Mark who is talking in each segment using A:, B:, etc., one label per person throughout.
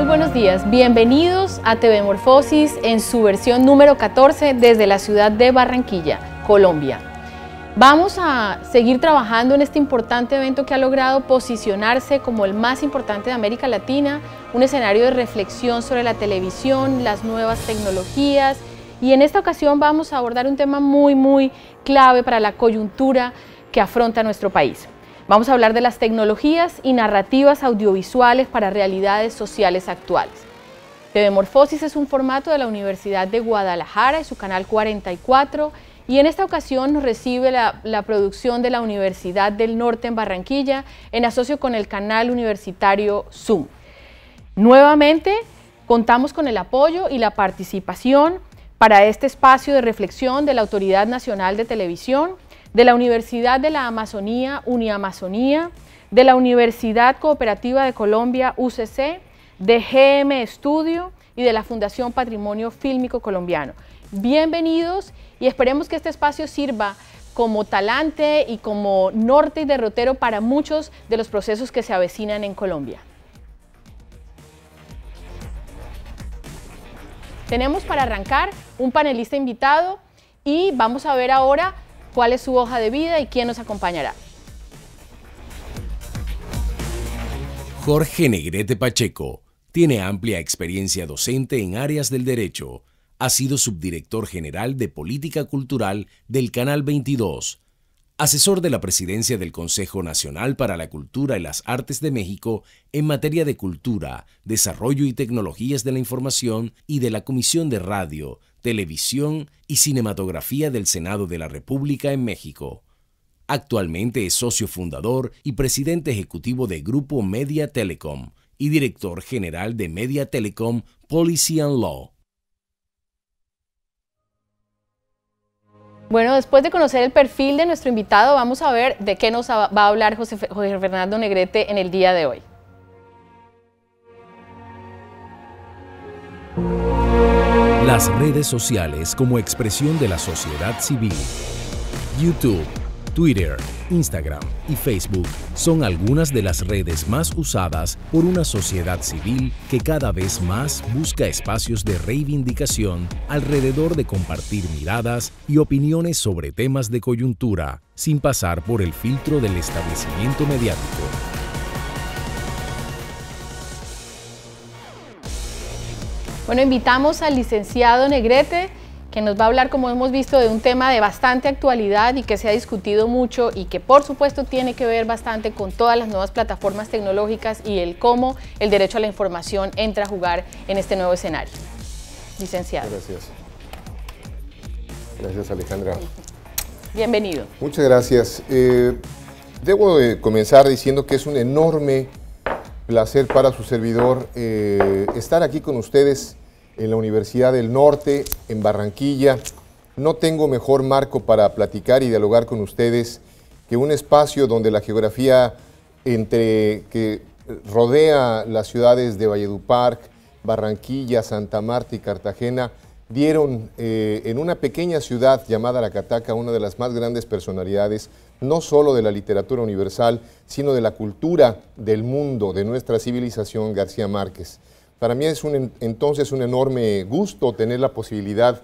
A: Muy buenos días, bienvenidos a TV Morfosis en su versión número 14 desde la ciudad de Barranquilla, Colombia. Vamos a seguir trabajando en este importante evento que ha logrado posicionarse como el más importante de América Latina, un escenario de reflexión sobre la televisión, las nuevas tecnologías, y en esta ocasión vamos a abordar un tema muy clave para la coyuntura que afronta nuestro país. Vamos a hablar de las tecnologías y narrativas audiovisuales para realidades sociales actuales. TV Morfosis es un formato de la Universidad de Guadalajara y su canal 44, y en esta ocasión nos recibe la producción de la Universidad del Norte en Barranquilla en asocio con el canal universitario Zoom. Nuevamente contamos con el apoyo y la participación para este espacio de reflexión de la Autoridad Nacional de Televisión, de la Universidad de la Amazonía, Uniamazonía, de la Universidad Cooperativa de Colombia, UCC, de GM Estudio y de la Fundación Patrimonio Fílmico Colombiano. Bienvenidos y esperemos que este espacio sirva como talante y como norte y derrotero para muchos de los procesos que se avecinan en Colombia. Tenemos para arrancar un panelista invitado y vamos a ver ahora cuál es su hoja de vida y quién nos acompañará.
B: Jorge Negrete Pacheco tiene amplia experiencia docente en áreas del derecho. Ha sido subdirector general de Política Cultural del Canal 22, asesor de la Presidencia del Consejo Nacional para la Cultura y las Artes de México en materia de cultura, desarrollo y tecnologías de la información y de la Comisión de Radio, Televisión y Cinematografía del Senado de la República en México. Actualmente es socio fundador y presidente ejecutivo de Grupo Media Telecom y director general de Media Telecom Policy and Law.
A: Bueno, después de conocer el perfil de nuestro invitado, vamos a ver de qué nos va a hablar José Fernando Negrete en el día de hoy.
B: Las redes sociales como expresión de la sociedad civil. YouTube, Twitter, Instagram y Facebook son algunas de las redes más usadas por una sociedad civil que cada vez más busca espacios de reivindicación alrededor de compartir miradas y opiniones sobre temas de coyuntura, sin pasar por el filtro del establecimiento mediático.
A: Bueno, invitamos al licenciado Negrete, que nos va a hablar, como hemos visto, de un tema de bastante actualidad y que se ha discutido mucho y que por supuesto tiene que ver bastante con todas las nuevas plataformas tecnológicas y el cómo el derecho a la información entra a jugar en este nuevo escenario. Licenciado.
C: Gracias. Gracias, Alejandra.
A: Bienvenido.
C: Muchas gracias. Debo de comenzar diciendo que es un enorme placer para su servidor estar aquí con ustedes en la Universidad del Norte, en Barranquilla. No tengo mejor marco para platicar y dialogar con ustedes que un espacio donde la geografía que rodea las ciudades de Valledupar, Barranquilla, Santa Marta y Cartagena dieron en una pequeña ciudad llamada La Cataca una de las más grandes personalidades, no solo de la literatura universal, sino de la cultura del mundo, de nuestra civilización, García Márquez. Para mí es entonces un enorme gusto tener la posibilidad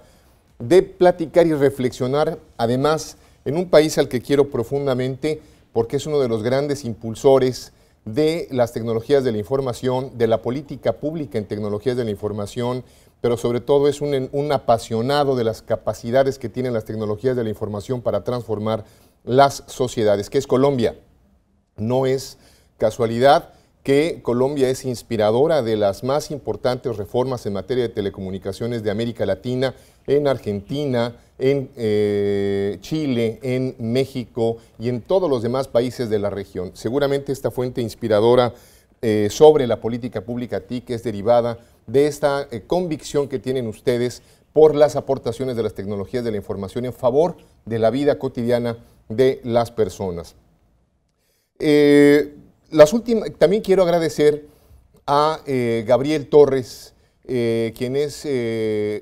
C: de platicar y reflexionar, además, en un país al que quiero profundamente, porque es uno de los grandes impulsores de las tecnologías de la información, de la política pública en tecnologías de la información, pero sobre todo es un apasionado de las capacidades que tienen las tecnologías de la información para transformar las sociedades, que es Colombia. No es casualidad que Colombia es inspiradora de las más importantes reformas en materia de telecomunicaciones de América Latina, en Argentina, en Chile, en México y en todos los demás países de la región. Seguramente esta fuente inspiradora sobre la política pública TIC es derivada de esta convicción que tienen ustedes por las aportaciones de las tecnologías de la información en favor de la vida cotidiana de las personas. También quiero agradecer a Gabriel Torres, quien es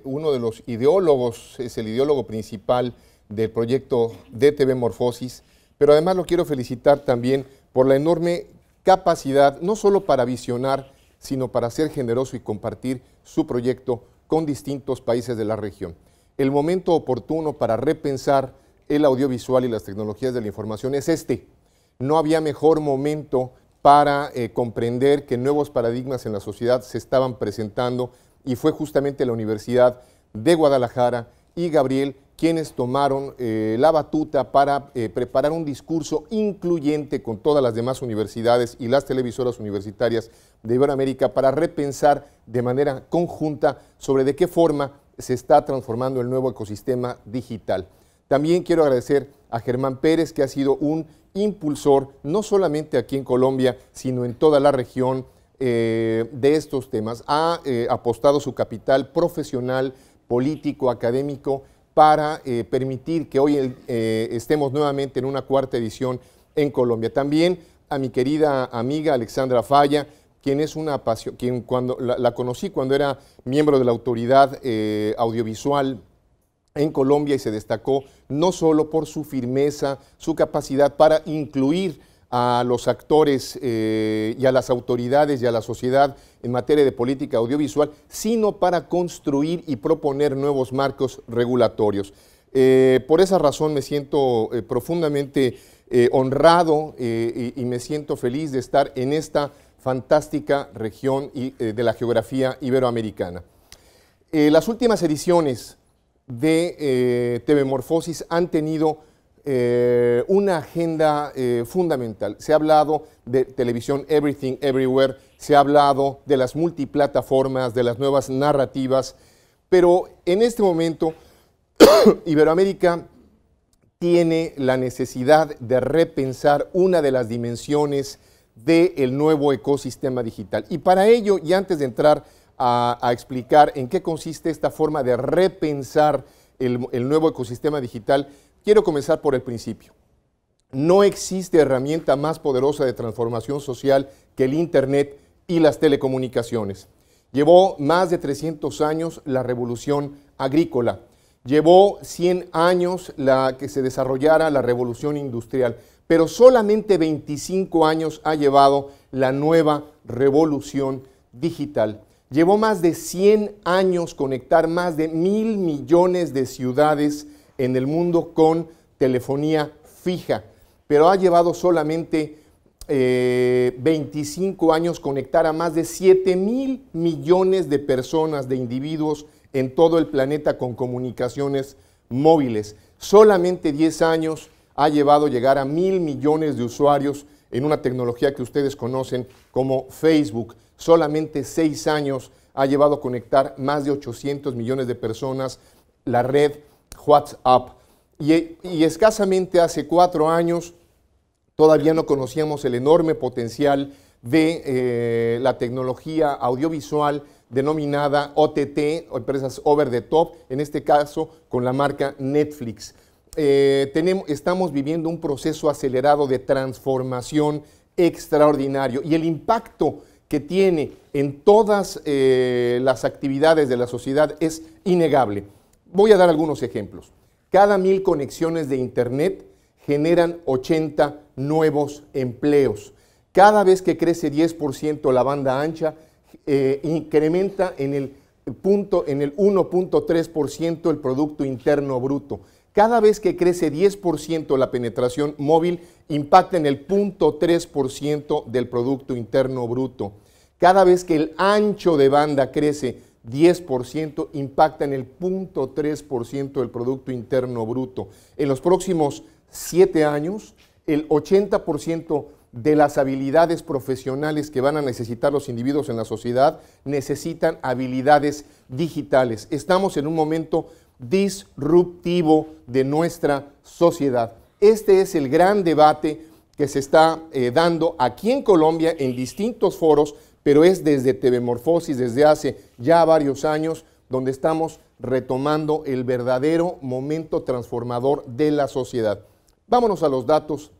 C: uno de los ideólogos, es el ideólogo principal del proyecto de TV Morfosis, pero además lo quiero felicitar también por la enorme capacidad, no solo para visionar, sino para ser generoso y compartir su proyecto con distintos países de la región. El momento oportuno para repensar el audiovisual y las tecnologías de la información es este. No había mejor momento para comprender que nuevos paradigmas en la sociedad se estaban presentando, y fue justamente la Universidad de Guadalajara y Gabriel quienes tomaron la batuta para preparar un discurso incluyente con todas las demás universidades y las televisoras universitarias de Iberoamérica para repensar de manera conjunta sobre de qué forma se está transformando el nuevo ecosistema digital. También quiero agradecer a Germán Pérez, que ha sido un impulsor, no solamente aquí en Colombia, sino en toda la región de estos temas. Ha apostado su capital profesional, político, académico, para permitir que hoy estemos nuevamente en una cuarta edición en Colombia. También a mi querida amiga Alexandra Falla, quien es una pasión, quien cuando la conocí cuando era miembro de la autoridad audiovisual en Colombia, y se destacó no solo por su firmeza, su capacidad para incluir a los actores y a las autoridades y a la sociedad en materia de política audiovisual, sino para construir y proponer nuevos marcos regulatorios. Por esa razón me siento profundamente honrado y me siento feliz de estar en esta fantástica región de la geografía iberoamericana. Las últimas ediciones de TV Morfosis han tenido una agenda fundamental. Se ha hablado de televisión Everything Everywhere, se ha hablado de las multiplataformas, de las nuevas narrativas, pero en este momento Iberoamérica tiene la necesidad de repensar una de las dimensiones del nuevo ecosistema digital. Y para ello, y antes de entrar a explicar en qué consiste esta forma de repensar el nuevo ecosistema digital, quiero comenzar por el principio. No existe herramienta más poderosa de transformación social que el Internet y las telecomunicaciones. Llevó más de 300 años la revolución agrícola. Llevó 100 años que se desarrollara la revolución industrial, pero solamente 25 años ha llevado la nueva revolución digital. Llevó más de 100 años conectar más de 1.000 millones de ciudades en el mundo con telefonía fija, pero ha llevado solamente 25 años conectar a más de 7.000 millones de personas, de individuos en todo el planeta con comunicaciones móviles. Solamente 10 años ha llevado llegar a 1.000 millones de usuarios en una tecnología que ustedes conocen como Facebook. Solamente 6 años ha llevado a conectar más de 800 millones de personas la red WhatsApp. Y escasamente hace 4 años todavía no conocíamos el enorme potencial de la tecnología audiovisual denominada OTT, o empresas over the top, en este caso con la marca Netflix. Estamos viviendo un proceso acelerado de transformación extraordinario, y el impacto que tiene en todas las actividades de la sociedad es innegable. Voy a dar algunos ejemplos. Cada 1.000 conexiones de Internet generan 80 nuevos empleos. Cada vez que crece 10% la banda ancha, incrementa en el 1.3% el Producto Interno Bruto. Cada vez que crece 10% la penetración móvil, impacta en el 0.3% del Producto Interno Bruto. Cada vez que el ancho de banda crece 10%, impacta en el 0.3% del Producto Interno Bruto. En los próximos 7 años, el 80% de las habilidades profesionales que van a necesitar los individuos en la sociedad necesitan habilidades digitales. Estamos en un momento disruptivo de nuestra sociedad. Este es el gran debate que se está dando aquí en Colombia en distintos foros, pero es desde TV Morfosis, desde hace ya varios años, donde estamos retomando el verdadero momento transformador de la sociedad. Vámonos a los datos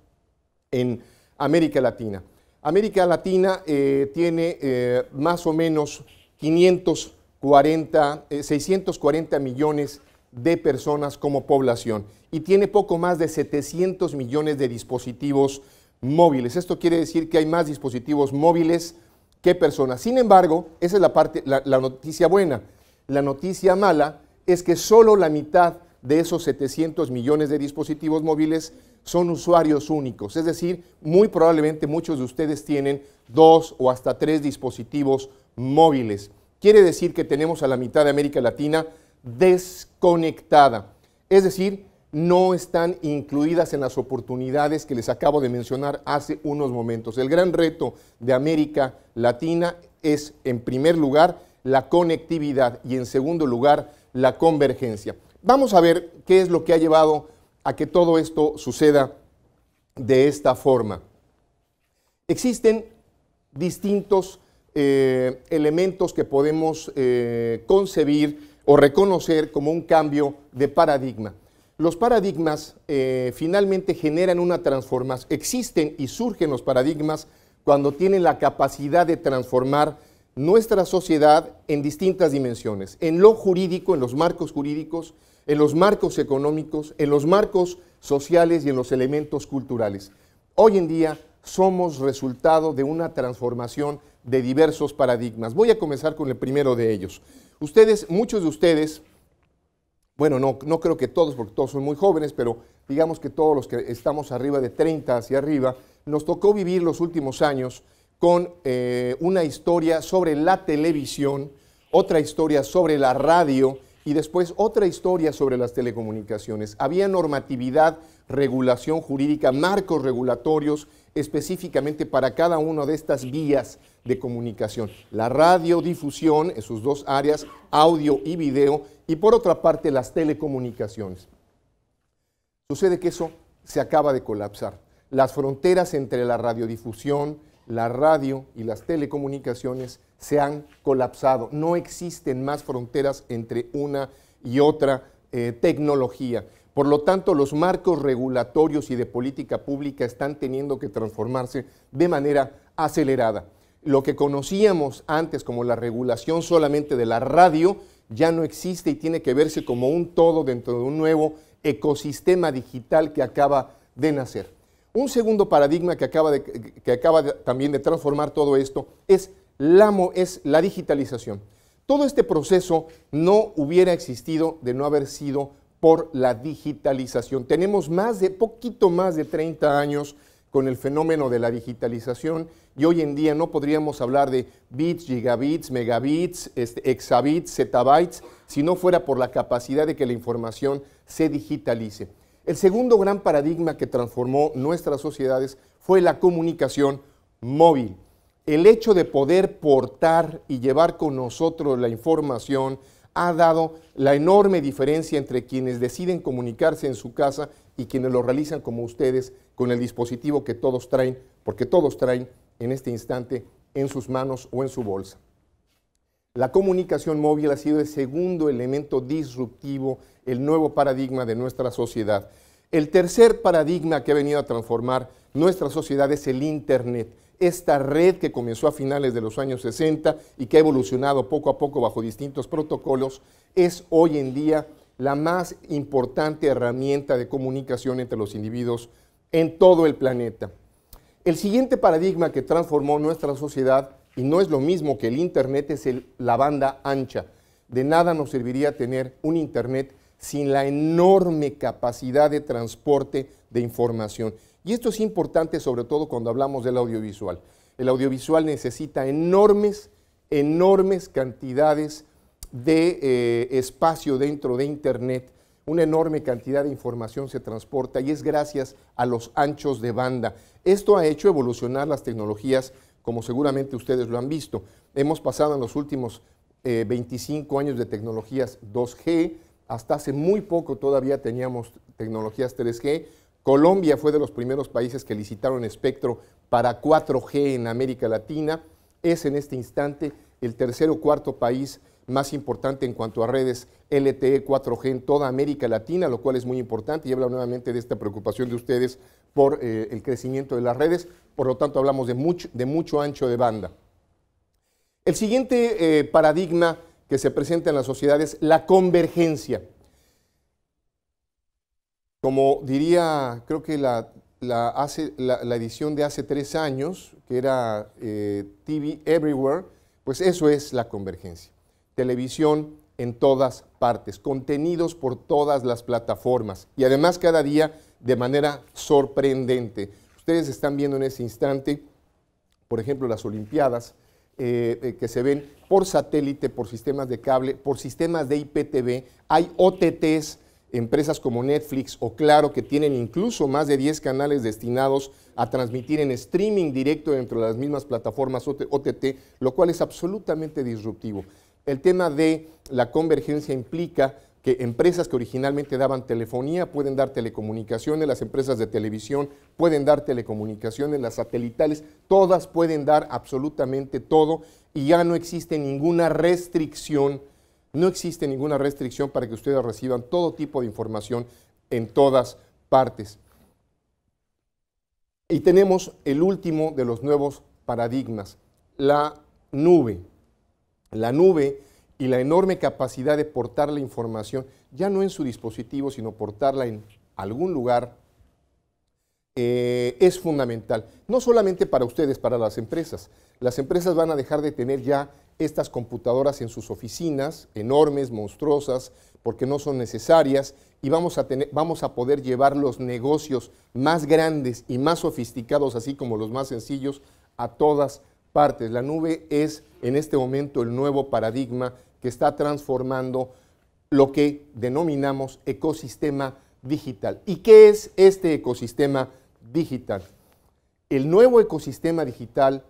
C: en América Latina. América Latina tiene más o menos 640 millones de personas como población y tiene poco más de 700 millones de dispositivos móviles. Esto quiere decir que hay más dispositivos móviles qué personas. Sin embargo, esa es la parte, la noticia buena. La noticia mala es que solo la mitad de esos 700 millones de dispositivos móviles son usuarios únicos. Es decir, muy probablemente muchos de ustedes tienen 2 o hasta 3 dispositivos móviles. Quiere decir que tenemos a la mitad de América Latina desconectada. Es decir, no están incluidas en las oportunidades que les acabo de mencionar hace unos momentos. El gran reto de América Latina es, en primer lugar, la conectividad y, en segundo lugar, la convergencia. Vamos a ver qué es lo que ha llevado a que todo esto suceda de esta forma. Existen distintos elementos que podemos concebir o reconocer como un cambio de paradigma. Los paradigmas finalmente generan una transformación. Existen y surgen los paradigmas cuando tienen la capacidad de transformar nuestra sociedad en distintas dimensiones, en lo jurídico, en los marcos jurídicos, en los marcos económicos, en los marcos sociales y en los elementos culturales. Hoy en día somos resultado de una transformación de diversos paradigmas. Voy a comenzar con el primero de ellos. Muchos de ustedes, bueno, no creo que todos, porque todos son muy jóvenes, pero digamos que todos los que estamos arriba de 30 hacia arriba, nos tocó vivir los últimos años con una historia sobre la televisión, otra historia sobre la radio y después otra historia sobre las telecomunicaciones. Había normatividad, regulación jurídica, marcos regulatorios específicamente para cada una de estas vías de comunicación. La radiodifusión en sus dos áreas, audio y video, y por otra parte las telecomunicaciones. Sucede que eso se acaba de colapsar. Las fronteras entre la radiodifusión, la radio y las telecomunicaciones se han colapsado. No existen más fronteras entre una y otra tecnología. Por lo tanto, los marcos regulatorios y de política pública están teniendo que transformarse de manera acelerada. Lo que conocíamos antes como la regulación solamente de la radio ya no existe y tiene que verse como un todo dentro de un nuevo ecosistema digital que acaba de nacer. Un segundo paradigma que acaba también de transformar todo esto es la digitalización. Todo este proceso no hubiera existido de no haber sido por la digitalización. Tenemos poquito más de 30 años con el fenómeno de la digitalización y hoy en día no podríamos hablar de bits, gigabits, megabits, exabits, zettabytes, si no fuera por la capacidad de que la información se digitalice. El segundo gran paradigma que transformó nuestras sociedades fue la comunicación móvil. El hecho de poder portar y llevar con nosotros la información ha dado la enorme diferencia entre quienes deciden comunicarse en su casa y quienes lo realizan como ustedes con el dispositivo que todos traen, porque todos traen en este instante en sus manos o en su bolsa. La comunicación móvil ha sido el segundo elemento disruptivo, el nuevo paradigma de nuestra sociedad. El tercer paradigma que ha venido a transformar nuestra sociedad es el Internet. Esta red que comenzó a finales de los años 60 y que ha evolucionado poco a poco bajo distintos protocolos, es hoy en día la más importante herramienta de comunicación entre los individuos en todo el planeta. El siguiente paradigma que transformó nuestra sociedad, y no es lo mismo que el Internet, es la banda ancha. De nada nos serviría tener un Internet sin la enorme capacidad de transporte de información. Y esto es importante sobre todo cuando hablamos del audiovisual. El audiovisual necesita enormes cantidades de espacio dentro de Internet. Una enorme cantidad de información se transporta y es gracias a los anchos de banda. Esto ha hecho evolucionar las tecnologías, como seguramente ustedes lo han visto. Hemos pasado en los últimos 25 años de tecnologías 2G, hasta hace muy poco todavía teníamos tecnologías 3G. Colombia fue de los primeros países que licitaron espectro para 4G en América Latina. Es en este instante el tercer o cuarto país más importante en cuanto a redes LTE 4G en toda América Latina, lo cual es muy importante y habla nuevamente de esta preocupación de ustedes por el crecimiento de las redes. Por lo tanto, hablamos de mucho ancho de banda. El siguiente paradigma que se presenta en la sociedad es la convergencia. Como diría, creo que la la edición de hace 3 años, que era TV Everywhere, pues eso es la convergencia. Televisión en todas partes, contenidos por todas las plataformas y además cada día de manera sorprendente. Ustedes están viendo en este instante, por ejemplo, las Olimpiadas, que se ven por satélite, por sistemas de cable, por sistemas de IPTV. Hay OTTs, empresas como Netflix o Claro, que tienen incluso más de 10 canales destinados a transmitir en streaming directo dentro de las mismas plataformas OTT, lo cual es absolutamente disruptivo. El tema de la convergencia implica que empresas que originalmente daban telefonía pueden dar telecomunicaciones, las empresas de televisión pueden dar telecomunicaciones, las satelitales, todas pueden dar absolutamente todo y ya no existe ninguna restricción, para que ustedes reciban todo tipo de información en todas partes. Y tenemos el último de los nuevos paradigmas, la nube. La nube y la enorme capacidad de portar la información, ya no en su dispositivo, sino portarla en algún lugar, es fundamental. No solamente para ustedes, para las empresas. Las empresas van a dejar de tener ya estas computadoras en sus oficinas, enormes, monstruosas, porque no son necesarias, y vamos a poder llevar los negocios más grandes y más sofisticados, así como los más sencillos, a todas partes. La nube es en este momento el nuevo paradigma que está transformando lo que denominamos ecosistema digital. ¿Y qué es este ecosistema digital? El nuevo ecosistema digital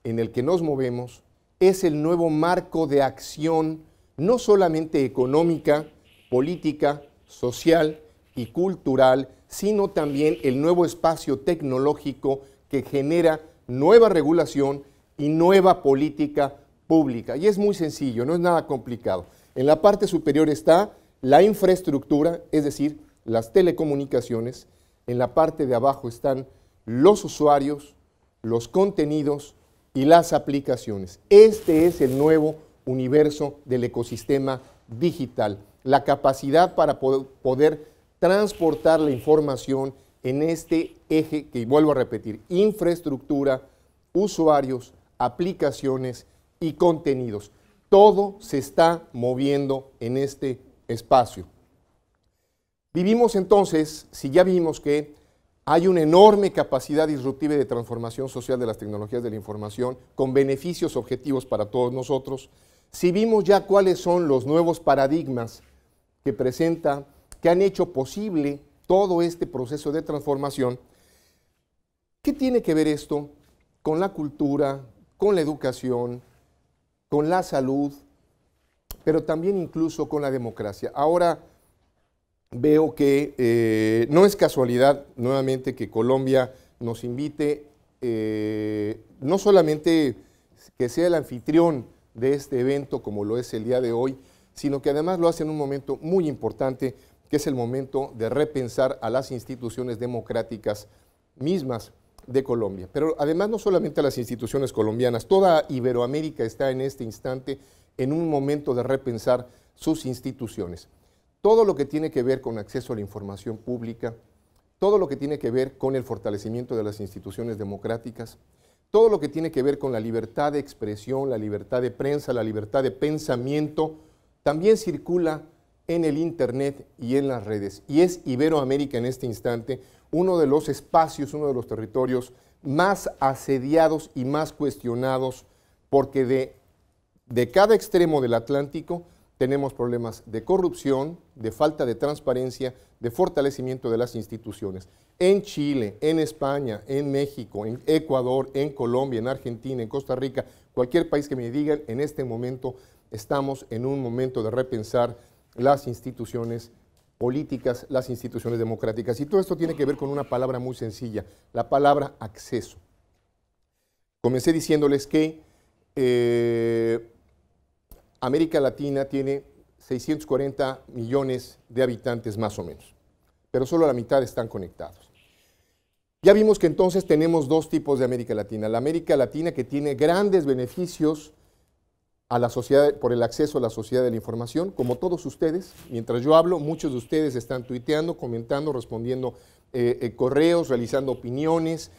C: en el que nos movemos es el nuevo marco de acción, no solamente económica, política, social y cultural, sino también el nuevo espacio tecnológico que genera nueva regulación y nueva política pública. Y es muy sencillo, no es nada complicado. En la parte superior está la infraestructura, es decir, las telecomunicaciones. En la parte de abajo están los usuarios, los contenidos y las aplicaciones. Este es el nuevo universo del ecosistema digital. La capacidad para poder transportar la información en este eje que, vuelvo a repetir, infraestructura, usuarios, aplicaciones y contenidos. Todo se está moviendo en este espacio. Vivimos entonces, si ya vimos que hay una enorme capacidad disruptiva y de transformación social de las tecnologías de la información, con beneficios objetivos para todos nosotros, si vimos ya cuáles son los nuevos paradigmas que han hecho posible todo este proceso de transformación, ¿qué tiene que ver esto con la cultura, con la educación, con la salud, pero también incluso con la democracia? Ahora veo que no es casualidad nuevamente que Colombia nos invite, no solamente que sea el anfitrión de este evento como lo es el día de hoy, sino que además lo hace en un momento muy importante, que es el momento de repensar a las instituciones democráticas mismas de Colombia. Pero además no solamente a las instituciones colombianas, toda Iberoamérica está en este instante en un momento de repensar sus instituciones. Todo lo que tiene que ver con acceso a la información pública, todo lo que tiene que ver con el fortalecimiento de las instituciones democráticas, todo lo que tiene que ver con la libertad de expresión, la libertad de prensa, la libertad de pensamiento, también circula en el Internet y en las redes. Y es Iberoamérica en este instante uno de los espacios, uno de los territorios más asediados y más cuestionados, porque de cada extremo del Atlántico tenemos problemas de corrupción, de falta de transparencia, de fortalecimiento de las instituciones. En Chile, en España, en México, en Ecuador, en Colombia, en Argentina, en Costa Rica, cualquier país que me digan, en este momento estamos en un momento de repensar las instituciones políticas, las instituciones democráticas. Y todo esto tiene que ver con una palabra muy sencilla, la palabra acceso. Comencé diciéndoles que América Latina tiene 640 millones de habitantes más o menos, pero solo la mitad están conectados. Ya vimos que entonces tenemos dos tipos de América Latina. La América Latina que tiene grandes beneficios a la sociedad, por el acceso a la sociedad de la información, como todos ustedes. Mientras yo hablo, muchos de ustedes están tuiteando, comentando, respondiendo correos, realizando opiniones,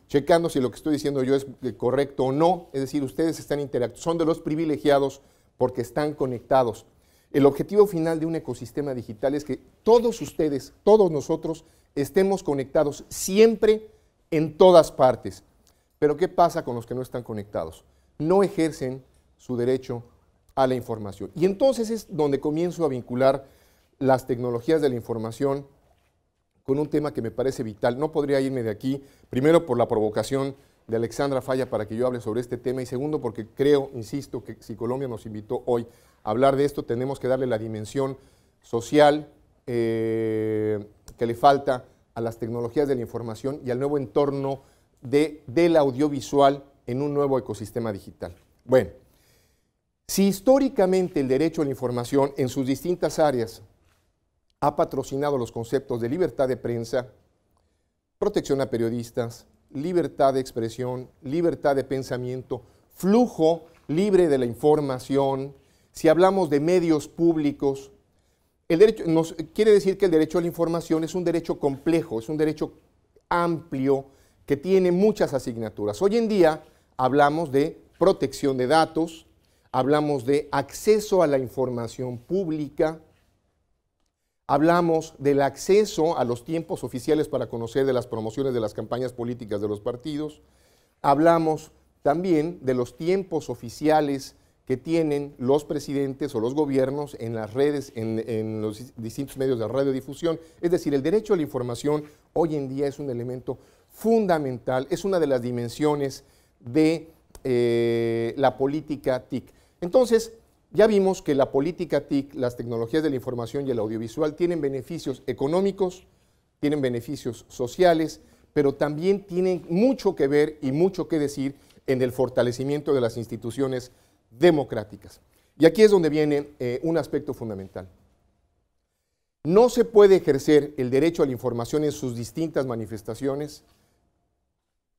C: checando si lo que estoy diciendo yo es correcto o no. Es decir, ustedes están interactuando, son de los privilegiados porque están conectados. El objetivo final de un ecosistema digital es que todos ustedes, todos nosotros, estemos conectados siempre en todas partes. Pero ¿qué pasa con los que no están conectados? No ejercen su derecho a la información. Y entonces es donde comienzo a vincular las tecnologías de la información con un tema que me parece vital. No podría irme de aquí, primero por la provocación de Alexandra Falla para que yo hable sobre este tema, y segundo porque creo, insisto, que si Colombia nos invitó hoy a hablar de esto, tenemos que darle la dimensión social que le falta a las tecnologías de la información y al nuevo entorno del audiovisual en un nuevo ecosistema digital. Bueno, si históricamente el derecho a la información en sus distintas áreas ha patrocinado los conceptos de libertad de prensa, protección a periodistas, libertad de expresión, libertad de pensamiento, flujo libre de la información, si hablamos de medios públicos, el derecho quiere decir que el derecho a la información es un derecho complejo, es un derecho amplio que tiene muchas asignaturas. Hoy en día hablamos de protección de datos, hablamos de acceso a la información pública, hablamos del acceso a los tiempos oficiales para conocer de las promociones de las campañas políticas de los partidos, hablamos también de los tiempos oficiales que tienen los presidentes o los gobiernos en las redes, en los distintos medios de radiodifusión. Es decir, el derecho a la información hoy en día es un elemento fundamental, es una de las dimensiones de la política TIC. Entonces, ya vimos que la política TIC, las tecnologías de la información y el audiovisual tienen beneficios económicos, tienen beneficios sociales, pero también tienen mucho que ver y mucho que decir en el fortalecimiento de las instituciones democráticas. Y aquí es donde viene un aspecto fundamental. No se puede ejercer el derecho a la información en sus distintas manifestaciones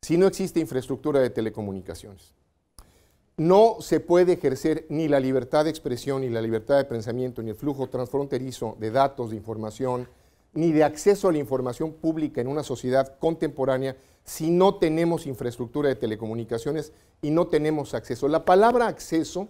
C: si no existe infraestructura de telecomunicaciones. No se puede ejercer ni la libertad de expresión, ni la libertad de pensamiento, ni el flujo transfronterizo de datos, de información, ni de acceso a la información pública en una sociedad contemporánea si no tenemos infraestructura de telecomunicaciones y no tenemos acceso. La palabra acceso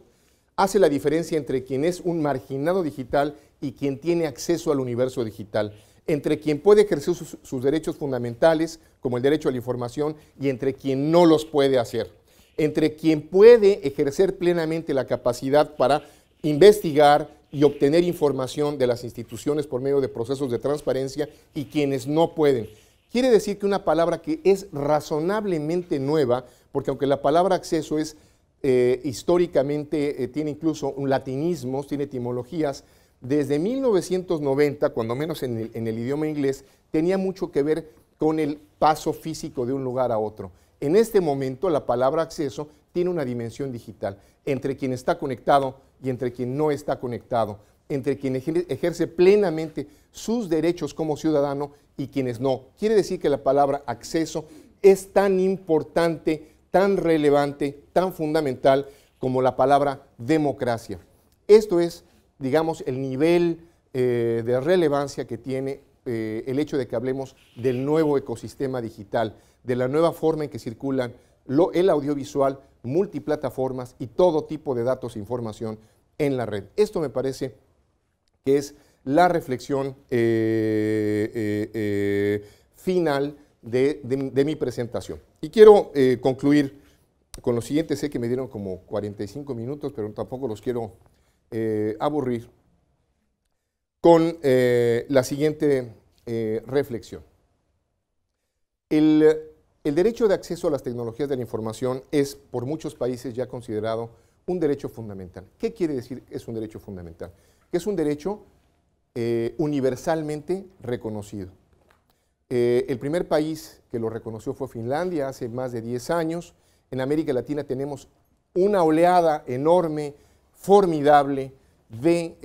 C: hace la diferencia entre quien es un marginado digital y quien tiene acceso al universo digital, entre quien puede ejercer sus derechos fundamentales, como el derecho a la información, y entre quien no los puede hacer, entre quien puede ejercer plenamente la capacidad para investigar y obtener información de las instituciones por medio de procesos de transparencia y quienes no pueden. Quiere decir que una palabra que es razonablemente nueva, porque aunque la palabra acceso es históricamente, tiene incluso un latinismo, tiene etimologías, desde 1990, cuando menos en el idioma inglés, tenía mucho que ver con el paso físico de un lugar a otro. En este momento la palabra acceso tiene una dimensión digital, entre quien está conectado y entre quien no está conectado, entre quien ejerce plenamente sus derechos como ciudadano y quienes no. Quiere decir que la palabra acceso es tan importante, tan relevante, tan fundamental como la palabra democracia. Esto es, digamos, el nivel de relevancia que tiene el hecho de que hablemos del nuevo ecosistema digital, de la nueva forma en que circulan el audiovisual, multiplataformas y todo tipo de datos e información en la red. Esto me parece que es la reflexión final de mi presentación. Y quiero concluir con lo siguiente. Sé que me dieron como 45 minutos, pero tampoco los quiero aburrir, con la siguiente reflexión. El derecho de acceso a las tecnologías de la información es, por muchos países, ya considerado un derecho fundamental. ¿Qué quiere decir que es un derecho fundamental? Que es un derecho universalmente reconocido. El primer país que lo reconoció fue Finlandia hace más de 10 años. En América Latina tenemos una oleada enorme, formidable, de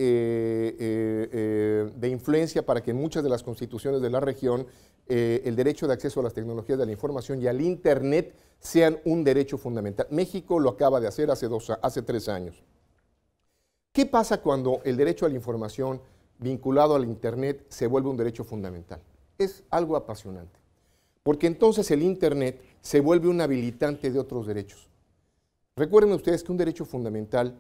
C: influencia para que en muchas de las constituciones de la región el derecho de acceso a las tecnologías de la información y al Internet sean un derecho fundamental. México lo acaba de hacer hace 3 años. ¿Qué pasa cuando el derecho a la información vinculado al Internet se vuelve un derecho fundamental? Es algo apasionante, porque entonces el Internet se vuelve un habilitante de otros derechos. Recuerden ustedes que un derecho fundamental,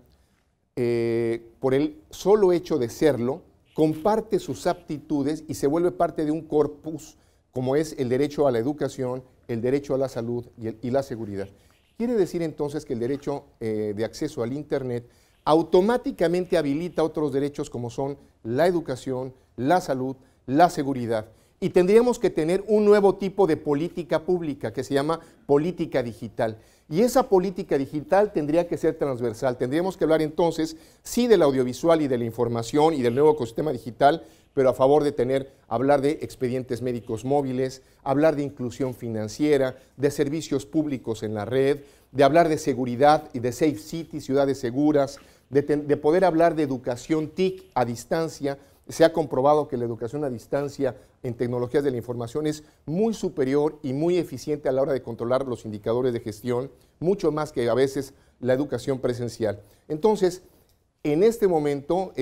C: por el solo hecho de serlo, comparte sus aptitudes y se vuelve parte de un corpus, como es el derecho a la educación, el derecho a la salud y la seguridad. Quiere decir entonces que el derecho de acceso al Internet automáticamente habilita otros derechos como son la educación, la salud, la seguridad. Y tendríamos que tener un nuevo tipo de política pública que se llama política digital. Y esa política digital tendría que ser transversal. Tendríamos que hablar entonces, sí, del audiovisual y de la información y del nuevo ecosistema digital, pero a favor de hablar de expedientes médicos móviles, hablar de inclusión financiera, de servicios públicos en la red, de hablar de seguridad y de safe cities, ciudades seguras, de poder hablar de educación TIC a distancia. Se ha comprobado que la educación a distancia en tecnologías de la información es muy superior y muy eficiente a la hora de controlar los indicadores de gestión, mucho más que a veces la educación presencial. Entonces, en este momento,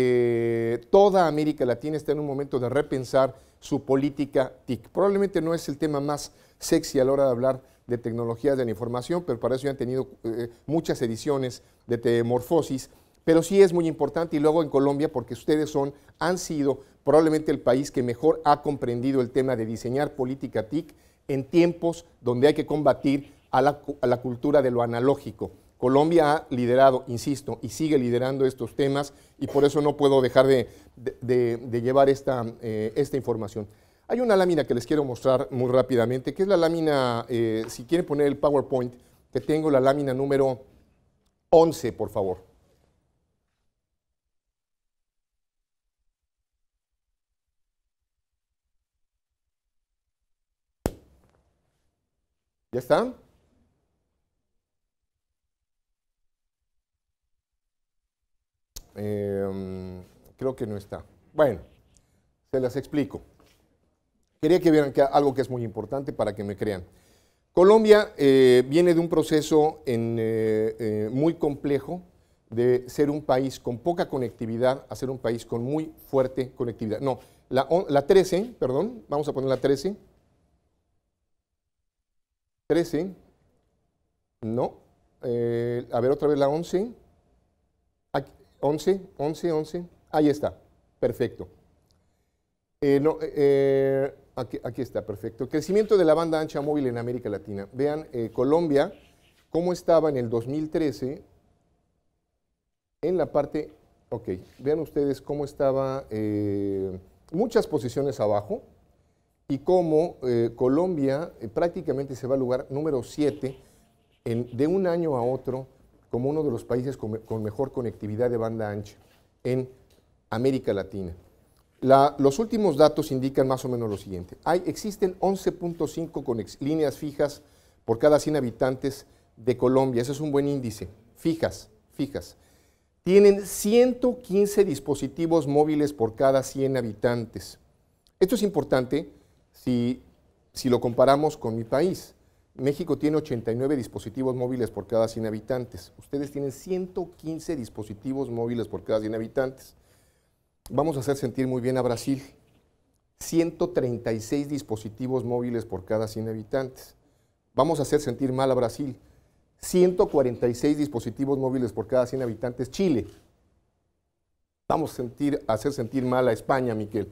C: toda América Latina está en un momento de repensar su política TIC. Probablemente no es el tema más sexy a la hora de hablar de tecnologías de la información, pero para eso ya han tenido muchas ediciones de Telemorfosis. Pero sí es muy importante, y luego en Colombia, porque ustedes han sido probablemente el país que mejor ha comprendido el tema de diseñar política TIC en tiempos donde hay que combatir a la cultura de lo analógico. Colombia ha liderado, insisto, y sigue liderando estos temas, y por eso no puedo dejar de llevar esta información. Hay una lámina que les quiero mostrar muy rápidamente, que es la lámina, si quieren poner el PowerPoint, que tengo la lámina número 11, por favor. ¿Ya está? Creo que no está. Bueno, se las explico. Quería que vieran algo que es muy importante para que me crean. Colombia viene de un proceso muy complejo de ser un país con poca conectividad a ser un país con muy fuerte conectividad. No, la 13, perdón, vamos a poner la 13. 13, no, a ver otra vez la 11, aquí, 11, ahí está, perfecto. Aquí está, perfecto. Crecimiento de la banda ancha móvil en América Latina. Vean, Colombia, cómo estaba en el 2013, en la parte, ok, vean ustedes cómo estaba muchas posiciones abajo, y cómo Colombia prácticamente se va al lugar número 7 de un año a otro como uno de los países con mejor conectividad de banda ancha en América Latina. Los últimos datos indican más o menos lo siguiente. Existen 11.5 líneas fijas por cada 100 habitantes de Colombia. Ese es un buen índice. Fijas. Tienen 115 dispositivos móviles por cada 100 habitantes. Esto es importante si lo comparamos con mi país. México tiene 89 dispositivos móviles por cada 100 habitantes. Ustedes tienen 115 dispositivos móviles por cada 100 habitantes. Vamos a hacer sentir muy bien a Brasil. 136 dispositivos móviles por cada 100 habitantes. Vamos a hacer sentir mal a Brasil. 146 dispositivos móviles por cada 100 habitantes. Chile. Vamos a hacer sentir mal a España, Miquel.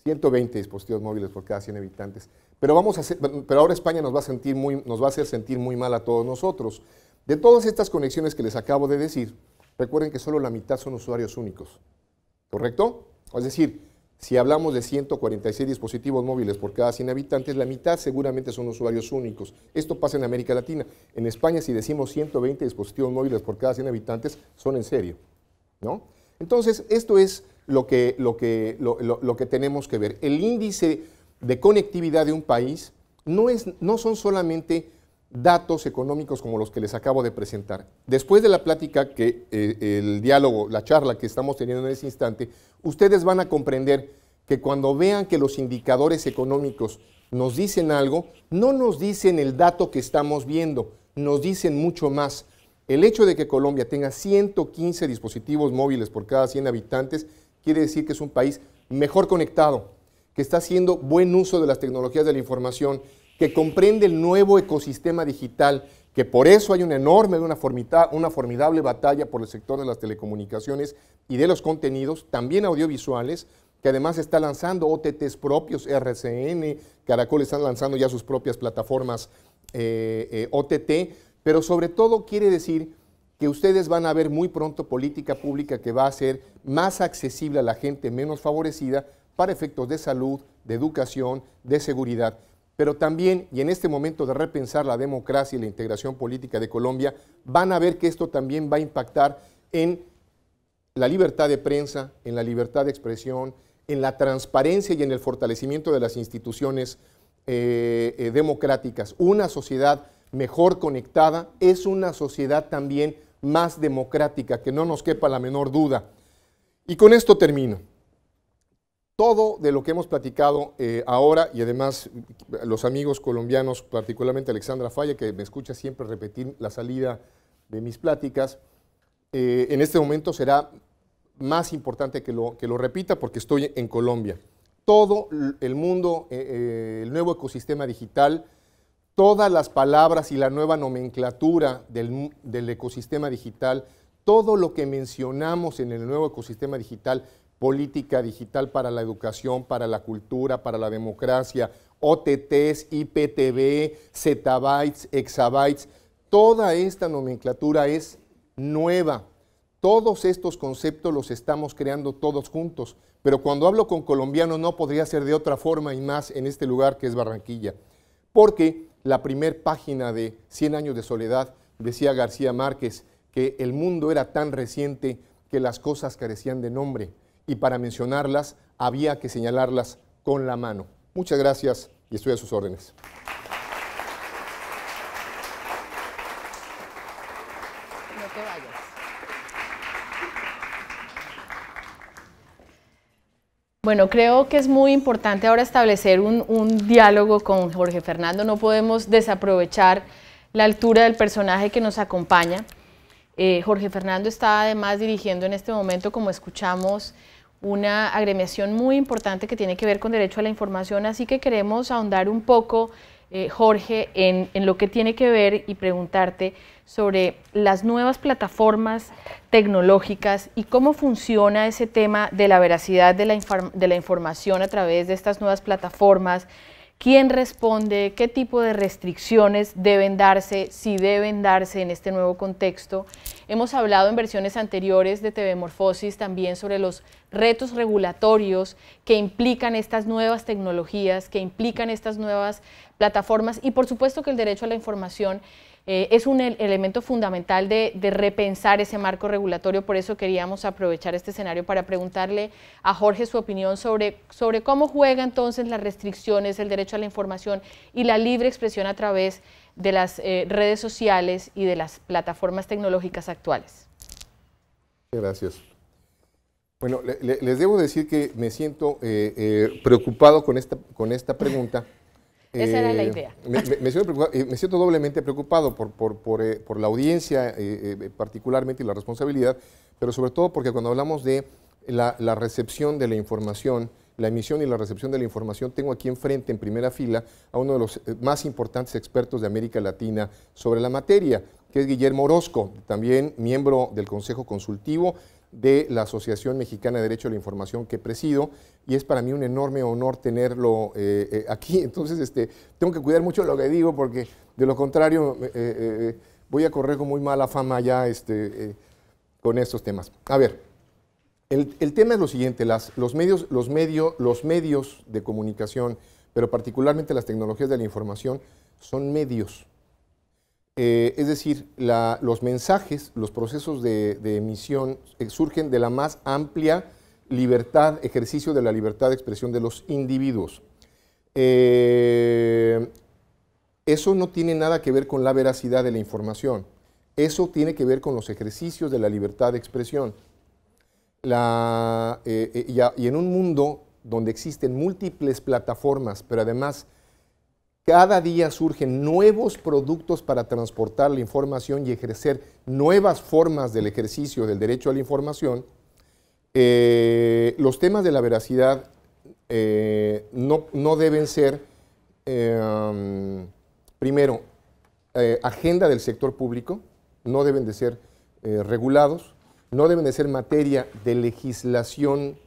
C: 120 dispositivos móviles por cada 100 habitantes. Pero ahora España nos va a hacer sentir muy mal a todos nosotros. De todas estas conexiones que les acabo de decir, recuerden que solo la mitad son usuarios únicos. ¿Correcto? Es decir, si hablamos de 146 dispositivos móviles por cada 100 habitantes, la mitad seguramente son usuarios únicos. Esto pasa en América Latina. En España, si decimos 120 dispositivos móviles por cada 100 habitantes, son en serio, ¿no? Entonces, esto es lo que tenemos que ver. El índice de conectividad de un país no son solamente datos económicos como los que les acabo de presentar. Después de la plática, el diálogo, la charla que estamos teniendo en ese instante, ustedes van a comprender que cuando vean que los indicadores económicos nos dicen algo, no nos dicen el dato que estamos viendo, nos dicen mucho más. El hecho de que Colombia tenga 115 dispositivos móviles por cada 100 habitantes quiere decir que es un país mejor conectado, que está haciendo buen uso de las tecnologías de la información, que comprende el nuevo ecosistema digital, que por eso hay una formidable batalla por el sector de las telecomunicaciones y de los contenidos, también audiovisuales, que además está lanzando OTTs propios, RCN, Caracol están lanzando ya sus propias plataformas OTT, pero sobre todo quiere decir que ustedes van a ver muy pronto política pública que va a ser más accesible a la gente menos favorecida para efectos de salud, de educación, de seguridad. Pero también, y en este momento de repensar la democracia y la integración política de Colombia, van a ver que esto también va a impactar en la libertad de prensa, en la libertad de expresión, en la transparencia y en el fortalecimiento de las instituciones democráticas. Una sociedad mejor conectada es una sociedad también más democrática, que no nos quepa la menor duda. Y con esto termino. Todo de lo que hemos platicado ahora, y además los amigos colombianos, particularmente Alexandra Falla, que me escucha siempre repetir la salida de mis pláticas, en este momento será más importante que lo repita porque estoy en Colombia. Todo el mundo, el nuevo ecosistema digital, todas las palabras y la nueva nomenclatura del ecosistema digital, todo lo que mencionamos en el nuevo ecosistema digital, política digital para la educación, para la cultura, para la democracia, OTTs, IPTV, zettabytes, exabytes, toda esta nomenclatura es nueva. Todos estos conceptos los estamos creando todos juntos, pero cuando hablo con colombianos no podría ser de otra forma y más en este lugar que es Barranquilla, porque la primer página de 100 años de soledad decía García Márquez que el mundo era tan reciente que las cosas carecían de nombre y para mencionarlas había que señalarlas con la mano. Muchas gracias y estoy a sus órdenes.
A: No te vayas. Bueno, creo que es muy importante ahora establecer un diálogo con Jorge Fernando. No podemos desaprovechar la altura del personaje que nos acompaña. Jorge Fernando está además dirigiendo en este momento, como escuchamos, una agremiación muy importante que tiene que ver con derecho a la información, así que queremos ahondar un poco, Jorge, en lo que tiene que ver y preguntarte sobre las nuevas plataformas tecnológicas y cómo funciona ese tema de la veracidad de la información a través de estas nuevas plataformas. ¿Quién responde? ¿Qué tipo de restricciones deben darse, si deben darse en este nuevo contexto? Hemos hablado en versiones anteriores de TV Morfosis también sobre los retos regulatorios que implican estas nuevas tecnologías, que implican estas nuevas plataformas y por supuesto que el derecho a la información es un elemento fundamental de repensar ese marco regulatorio. Por eso queríamos aprovechar este escenario para preguntarle a Jorge su opinión sobre cómo juega entonces las restricciones, el derecho a la información y la libre expresión a través de las redes sociales y de las plataformas tecnológicas actuales.
C: Gracias. Bueno, les debo decir que me siento preocupado con esta pregunta.
A: Esa era la idea.
C: Me siento doblemente preocupado por la audiencia, particularmente, y la responsabilidad, pero sobre todo porque cuando hablamos de la recepción de la información, la emisión y la recepción de la información, tengo aquí enfrente, en primera fila, a uno de los más importantes expertos de América Latina sobre la materia, que es Guillermo Orozco, también miembro del Consejo Consultivo de la Asociación Mexicana de Derecho a la Información que presido, y es para mí un enorme honor tenerlo aquí. Entonces tengo que cuidar mucho lo que digo porque de lo contrario voy a correr con muy mala fama ya con estos temas. A ver, el tema es lo siguiente: los medios de comunicación, pero particularmente las tecnologías de la información, son medios. Es decir, los mensajes, los procesos de emisión surgen de la más amplia libertad, ejercicio de la libertad de expresión de los individuos. Eso no tiene nada que ver con la veracidad de la información. Eso tiene que ver con los ejercicios de la libertad de expresión. Y en un mundo donde existen múltiples plataformas, pero además cada día surgen nuevos productos para transportar la información y ejercer nuevas formas del ejercicio del derecho a la información, los temas de la veracidad no deben ser, primero, agenda del sector público, no deben de ser regulados, no deben de ser materia de legislación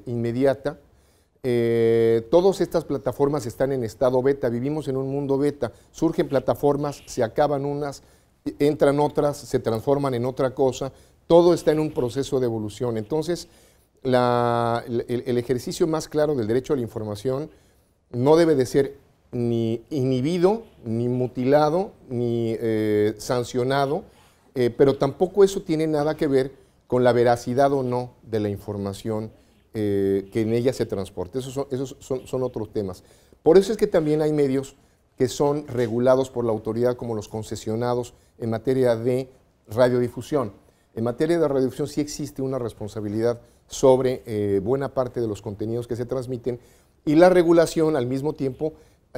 C: inmediata. Todas estas plataformas están en estado beta, vivimos en un mundo beta, surgen plataformas, se acaban unas, entran otras, se transforman en otra cosa, todo está en un proceso de evolución. Entonces, el ejercicio más claro del derecho a la información no debe de ser ni inhibido, ni mutilado, ni sancionado, pero tampoco eso tiene nada que ver con la veracidad o no de la información que en ella se transporte. Esos son otros temas. Por eso es que también hay medios que son regulados por la autoridad, como los concesionados en materia de radiodifusión. En materia de radiodifusión sí existe una responsabilidad sobre buena parte de los contenidos que se transmiten, y la regulación al mismo tiempo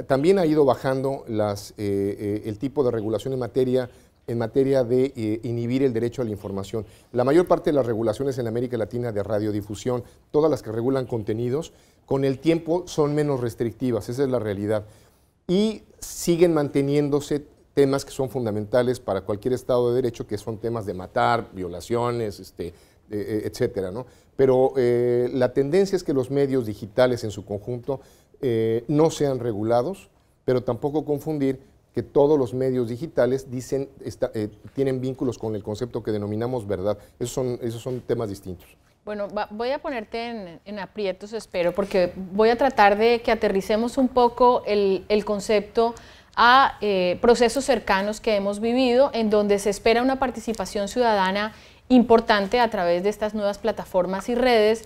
C: también ha ido bajando el tipo de regulación en materia de inhibir el derecho a la información. La mayor parte de las regulaciones en América Latina de radiodifusión, todas las que regulan contenidos, con el tiempo son menos restrictivas, esa es la realidad. Y siguen manteniéndose temas que son fundamentales para cualquier Estado de Derecho, que son temas de matar, violaciones, etcétera, ¿no? Pero la tendencia es que los medios digitales en su conjunto no sean regulados, pero tampoco confundir que todos los medios digitales tienen vínculos con el concepto que denominamos verdad. Esos son temas distintos.
A: Bueno, voy a ponerte en aprietos, espero, porque voy a tratar de que aterricemos un poco el concepto a procesos cercanos que hemos vivido, en donde se espera una participación ciudadana importante a través de estas nuevas plataformas y redes.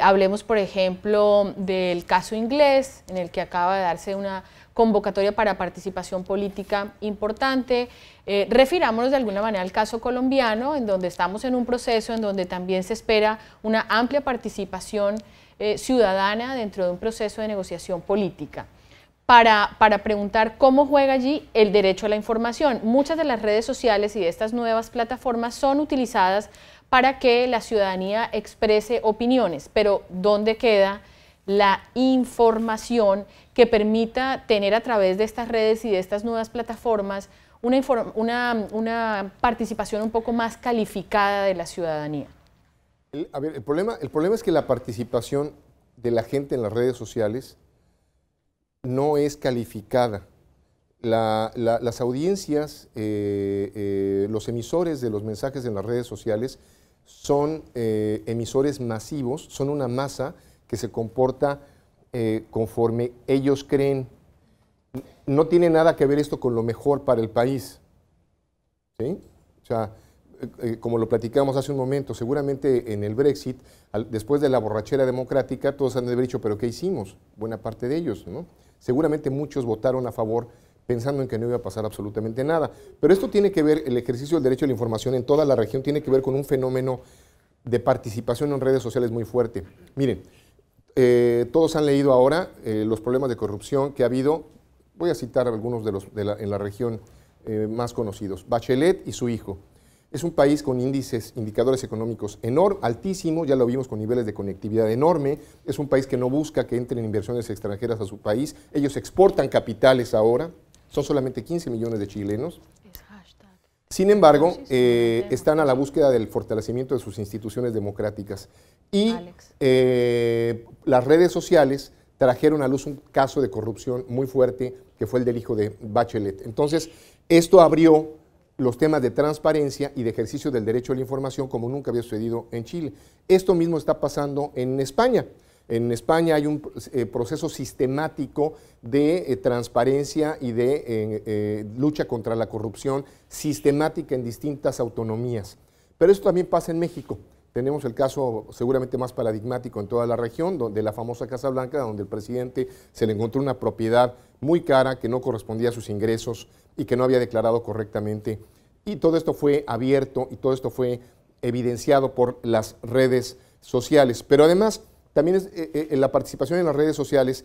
A: Hablemos, por ejemplo, del caso inglés, en el que acaba de darse una convocatoria para participación política importante. Refirámonos de alguna manera al caso colombiano, en donde estamos en un proceso en donde también se espera una amplia participación ciudadana dentro de un proceso de negociación política. Para preguntar cómo juega allí el derecho a la información. Muchas de las redes sociales y de estas nuevas plataformas son utilizadas para que la ciudadanía exprese opiniones, pero ¿dónde queda la información que permita tener a través de estas redes y de estas nuevas plataformas una participación un poco más calificada de la ciudadanía?
C: El problema es que la participación de la gente en las redes sociales no es calificada. Las audiencias, los emisores de los mensajes en las redes sociales son emisores masivos, son una masa que se comporta conforme ellos creen. No tiene nada que ver esto con lo mejor para el país, ¿sí? O sea, como lo platicamos hace un momento, seguramente en el Brexit, después de la borrachera democrática, todos han de haber dicho, ¿pero qué hicimos? Buena parte de ellos, ¿no? Seguramente muchos votaron a favor pensando en que no iba a pasar absolutamente nada. Pero esto tiene que ver, el ejercicio del derecho a la información en toda la región tiene que ver con un fenómeno de participación en redes sociales muy fuerte. Miren, todos han leído ahora los problemas de corrupción que ha habido. Voy a citar algunos en la región más conocidos. Bachelet y su hijo. Es un país con indicadores económicos altísimos, ya lo vimos, con niveles de conectividad enorme. Es un país que no busca que entren inversiones extranjeras a su país. Ellos exportan capitales ahora, son solamente 15 millones de chilenos. Sin embargo, están a la búsqueda del fortalecimiento de sus instituciones democráticas. Y las redes sociales trajeron a luz un caso de corrupción muy fuerte, que fue el del hijo de Bachelet. Entonces, esto abrió los temas de transparencia y de ejercicio del derecho a la información como nunca había sucedido en Chile. Esto mismo está pasando en España. En España hay un proceso sistemático de transparencia y de lucha contra la corrupción sistemática en distintas autonomías. Pero esto también pasa en México. Tenemos el caso seguramente más paradigmático en toda la región, de la famosa Casa Blanca, donde el presidente se le encontró una propiedad muy cara, que no correspondía a sus ingresos y que no había declarado correctamente. Y todo esto fue abierto y todo esto fue evidenciado por las redes sociales. Pero además, también la participación en las redes sociales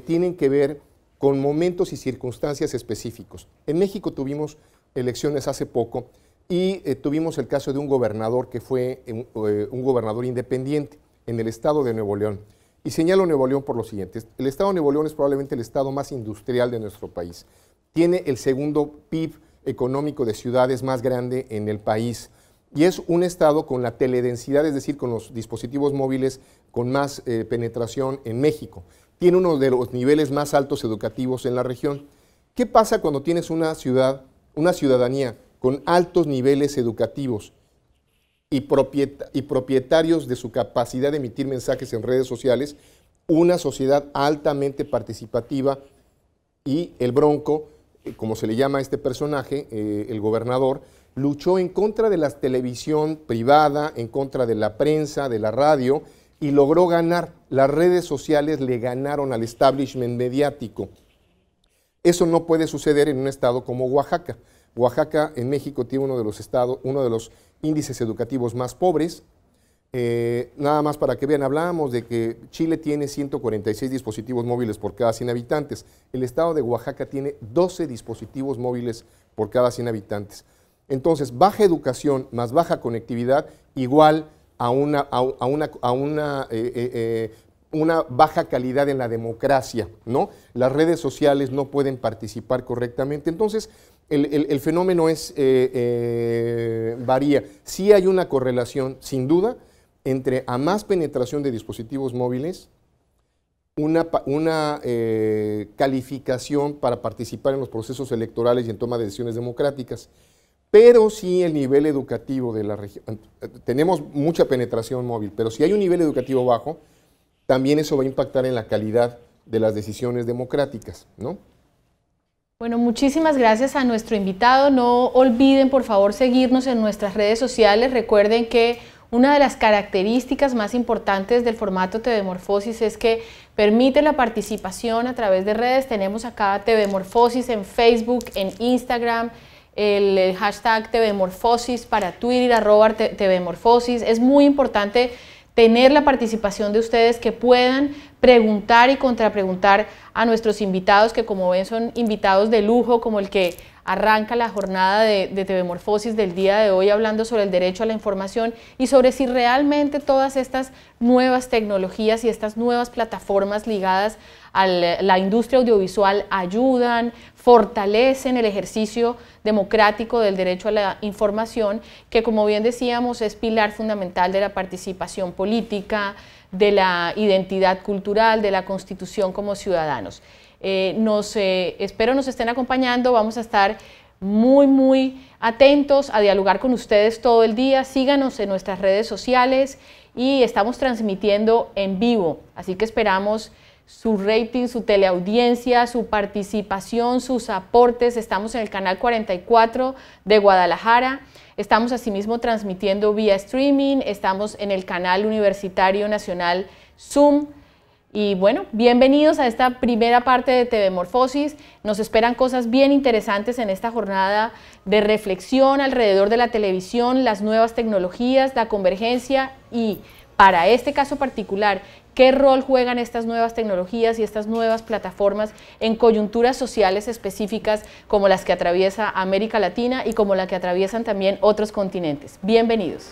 C: tienen que ver con momentos y circunstancias específicos. En México tuvimos elecciones hace poco y tuvimos el caso de un gobernador que fue un gobernador independiente en el estado de Nuevo León. Y señalo Nuevo León por lo siguiente: el estado de Nuevo León es probablemente el estado más industrial de nuestro país. Tiene el segundo PIB económico de ciudades más grande en el país y es un estado con la teledensidad, es decir, con los dispositivos móviles con más penetración en México. Tiene uno de los niveles más altos educativos en la región. ¿Qué pasa cuando tienes una ciudadanía con altos niveles educativos y propietarios de su capacidad de emitir mensajes en redes sociales? Una sociedad altamente participativa, y el Bronco, como se le llama a este personaje, el gobernador, luchó en contra de la televisión privada, en contra de la prensa, de la radio, y logró ganar. Las redes sociales le ganaron al establishment mediático. Eso no puede suceder en un estado como Oaxaca. Oaxaca en México tiene uno de los índices educativos más pobres. Nada más para que vean, hablábamos de que Chile tiene 146 dispositivos móviles por cada 100 habitantes. El estado de Oaxaca tiene 12 dispositivos móviles por cada 100 habitantes. Entonces, baja educación más baja conectividad igual a una baja calidad en la democracia, ¿no? Las redes sociales no pueden participar correctamente. Entonces, el fenómeno varía. Sí hay una correlación, sin duda, entre a más penetración de dispositivos móviles, una calificación para participar en los procesos electorales y en toma de decisiones democráticas. Pero sí el nivel educativo de la región, tenemos mucha penetración móvil, pero si hay un nivel educativo bajo, también eso va a impactar en la calidad de las decisiones democráticas, ¿no?
A: Bueno, muchísimas gracias a nuestro invitado. No olviden, por favor, seguirnos en nuestras redes sociales. Recuerden que una de las características más importantes del formato TV Morfosis es que permite la participación a través de redes. Tenemos acá TV Morfosis en Facebook, en Instagram, el hashtag TV Morfosis para Twitter, @TV Morfosis. Es muy importante tener la participación de ustedes, que puedan preguntar y contrapreguntar a nuestros invitados, que como ven son invitados de lujo, como el que arranca la jornada de TV Morfosis del día de hoy, hablando sobre el derecho a la información y sobre si realmente todas estas nuevas tecnologías y estas nuevas plataformas ligadas a la industria audiovisual ayudan, fortalecen el ejercicio democrático del derecho a la información, que como bien decíamos es pilar fundamental de la participación política, de la identidad cultural, de la constitución como ciudadanos. Espero nos estén acompañando. Vamos a estar muy atentos a dialogar con ustedes todo el día. Síganos en nuestras redes sociales y estamos transmitiendo en vivo, así que esperamos su rating, su teleaudiencia, su participación, sus aportes. Estamos en el canal 44 de Guadalajara. Estamos asimismo transmitiendo vía streaming. Estamos en el canal Universitario Nacional Zoom. Y bueno, bienvenidos a esta primera parte de TV Morfosis. Nos esperan cosas bien interesantes en esta jornada de reflexión alrededor de la televisión, las nuevas tecnologías, la convergencia y, para este caso particular, qué rol juegan estas nuevas tecnologías y estas nuevas plataformas en coyunturas sociales específicas como las que atraviesa América Latina y como la que atraviesan también otros continentes. Bienvenidos.